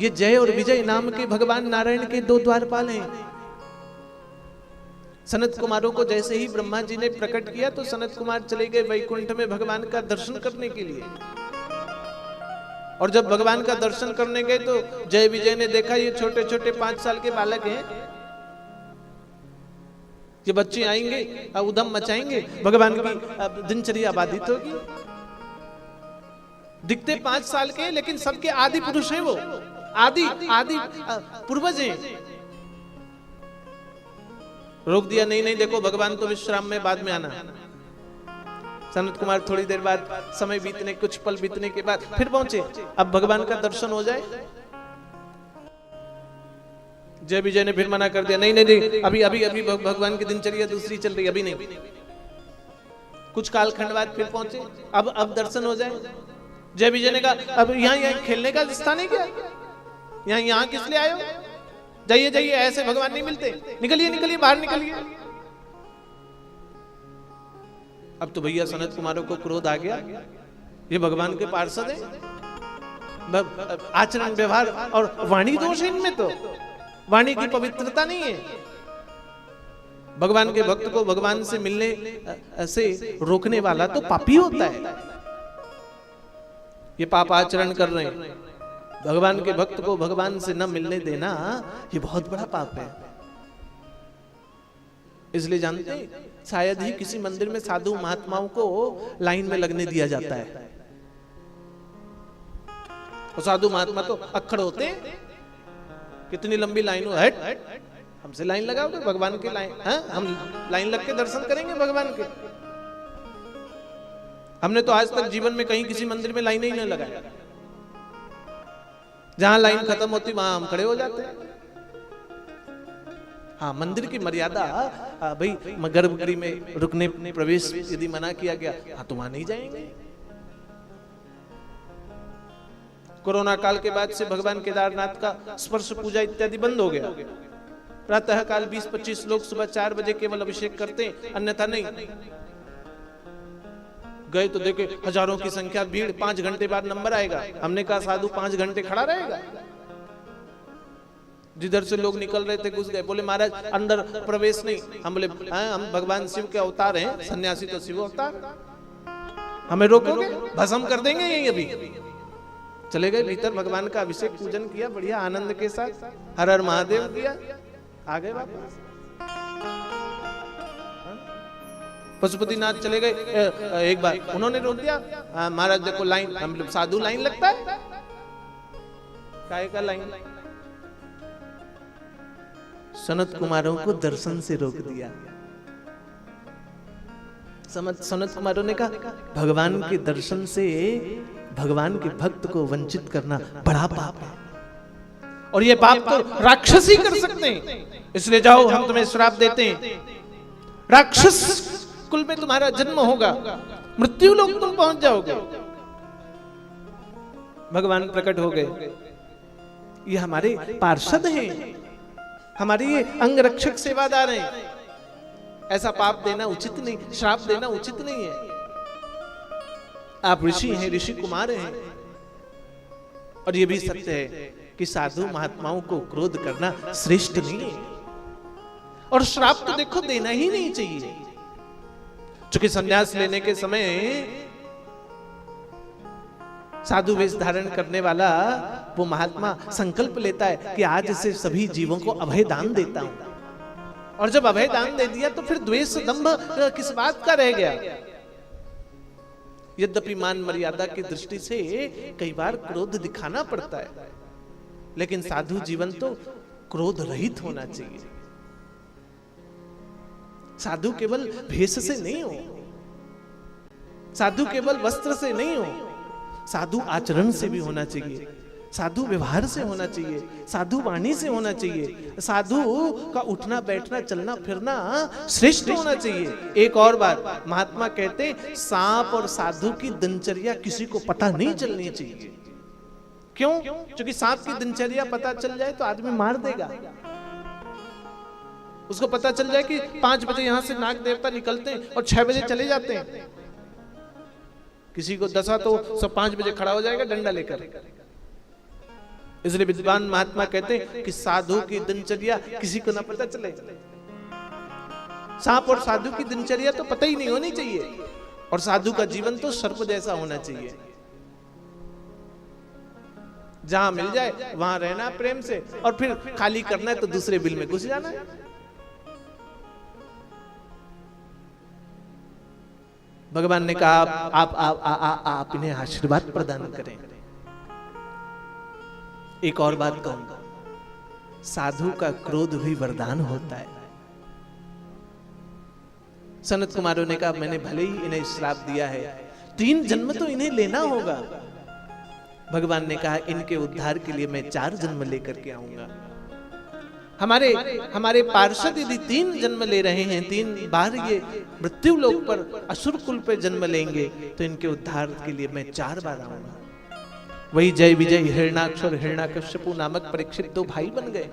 ये जय और विजय नाम के भगवान नारायण के दो द्वारपाल हैं। सनत कुमारों को जैसे ही ब्रह्मा जी ने प्रकट किया तो सनत कुमार चले गए वैकुंठ में भगवान का दर्शन करने के लिए। और जब भगवान का दर्शन करने गए तो जय विजय ने देखा ये छोटे छोटे 5 साल के बालक हैं, ये बच्चे आएंगे और उधम मचाएंगे, भगवान की दिनचर्या बाधित होगी। दिखते 5 साल के लेकिन सबके आदि पुरुष हैं, वो आदि पूर्वज हैं। रोक दिया, नहीं नहीं देखो भगवान तो विश्राम में बाद में आना। सनत कुमार थोड़ी देर बाद, समय बीतने कुछ पल बीतने के बाद फिर पहुंचे। अब भगवान का दर्शन हो जाए। जय विजय ने फिर मना कर दिया, नहीं नहीं अभी अभी अभी भगवान की दिनचर्या दूसरी चल रही, अभी नहीं। कुछ कालखंड बाद फिर पहुंचे, अब दर्शन हो जाए। जय विजय ने कहा अब यहाँ खेलने का स्थान है क्या, यहाँ किस लिए आए हो, जाइए जाइए, ऐसे भगवान नहीं मिलते, निकलिए निकलिए बाहर निकलिए। अब तो भैया सनत कुमारों को क्रोध आ गया, ये भगवान के पार्षद हैं, आचरण व्यवहार और वाणी दोष है इनमें, तो वाणी की पवित्रता नहीं है। भगवान के भक्त को भगवान से मिलने से रोकने वाला तो पापी होता है। ये पाप आचरण कर रहे हैं, भगवान के भक्त को भगवान से न मिलने देना ये बहुत बड़ा पाप है। इसलिए जानते हैं शायद ही किसी मंदिर में साधु महात्माओं को लाइन में लगने दिया जाता है। और साधु महात्मा तो अक्खड़ होते हैं, कितनी लंबी लाइन हो, हट हमसे लाइन लगाओगे भगवान की लाइन, हम लाइन लग के दर्शन करेंगे भगवान के। हमने तो आज तक जीवन में कहीं किसी मंदिर में लाइन ही नहीं लगाया, जहां लाइन खत्म होती वहां हम खड़े हो जाते हैं। हाँ, मंदिर की मर्यादा भाई, गर्भगृह में रुकने प्रवेश यदि मना किया गया, हाँ तो वहां नहीं जाएंगे। कोरोना काल के बाद से भगवान केदारनाथ का स्पर्श पूजा इत्यादि बंद हो गया। प्रातः काल 20-25 लोग सुबह 4 बजे केवल अभिषेक करते हैं, अन्यथा नहीं। गए तो देखे हजारों की संख्या, भीड़, 5 घंटे बाद नंबर आएगा। हमने कहा साधु 5 घंटे खड़ा रहेगा? जिधर से लोग निकल रहे थे घुस गए। बोले महाराज अंदर प्रवेश नहीं। हम बोले हम भगवान शिव के अवतार हैं, सन्यासी तो शिव अवतार, हमें रोकोगे? भस्म कर देंगे यही अभी। चले गए भीतर, भगवान का अभिषेक पूजन किया बढ़िया आनंद के साथ, हर हर महादेव किया, आ गए वापस। पशुपतिनाथ चले गए, एक बार उन्होंने रोक दिया, महाराज देखो लाइन, हम लोग साधु लाइन लगता है, काय का लाइन? सनत कुमारों को दर्शन से रोक दिया। सनत कुमारों ने कहा भगवान के दर्शन से भगवान के भक्त को वंचित करना बड़ा पाप है, और ये पाप तो राक्षस ही कर सकते हैं। इसलिए जाओ, हम तुम्हें श्राप देते हैं, राक्षस कुल में तुम्हारा जन्म होगा, मृत्यु लोक तुम पहुंच जाओगे। भगवान प्रकट हो गए, ये हमारे पार्षद हैं, हमारे ये अंगरक्षक सेवादार हैं। ऐसा पाप देना उचित नहीं, श्राप देना उचित नहीं है। आप ऋषि हैं, ऋषि कुमार हैं, और ये भी सत्य है कि साधु महात्माओं को क्रोध करना श्रेष्ठ नहीं है, और श्राप तो देखो देना ही नहीं चाहिए। चूंकि संन्यास लेने के समय साधु वेश धारण करने वाला वो महात्मा संकल्प लेता है कि आज से सभी जीवों को अभय दान देता हूं, और जब अभय दान दे दिया तो फिर द्वेष दंभ किस बात का रह गया। यद्यपि मान मर्यादा की दृष्टि से कई बार क्रोध दिखाना पड़ता है, लेकिन साधु जीवन तो क्रोध रहित होना चाहिए। साधु केवल भेष से नहीं हो, साधु केवल वस्त्र से नहीं हो, साधु आचरण से भी होना चाहिए, साधु व्यवहार से होना चाहिए, साधु वाणी से होना चाहिए, साधु का उठना बैठना चलना फिरना श्रेष्ठ होना चाहिए। एक और बात, महात्मा कहते सांप और साधु की दिनचर्या किसी को पता नहीं चलनी चाहिए। क्यों? क्योंकि सांप की दिनचर्या पता चल जाए तो आदमी मार देगा। उसको पता चल जाए कि 5 बजे यहां से नाग देवता निकलते हैं और 6 बजे चले जाते हैं, किसी को दशा तो सब 5 बजे खड़ा हो जाएगा डंडा लेकर। इसलिए विद्वान महात्मा कहते हैं कि साधु की दिनचर्या किसी को ना पता चले। सांप और साधु की दिनचर्या तो पता ही नहीं होनी चाहिए, और साधु का जीवन तो सर्प जैसा होना चाहिए। जहां मिल जाए वहां रहना प्रेम से, और फिर खाली करना है तो दूसरे बिल में घुस जाना है। भगवान ने कहा आप इन्हें आशीर्वाद प्रदान करें। एक और बात कहूंगा, साधु का क्रोध भी वरदान होता है। सनत कुमारों ने कहा मैंने भले ही इन्हें श्राप दिया है, 3 जन्म तो इन्हें लेना होगा। भगवान ने कहा इनके उद्धार के लिए मैं 4 जन्म लेकर के आऊंगा। हमारे पार्षद यदि 3 जन्म ले रहे हैं, 3 बार ये मृत्यु लोक पर असुर कुल पे जन्म लेंगे, तो इनके उद्धार के लिए मैं 4 बार आऊंगा। वही जय विजय हिरण्याक्ष और हिरण्याकश्यपु नामक परीक्षित 2 भाई बन गए।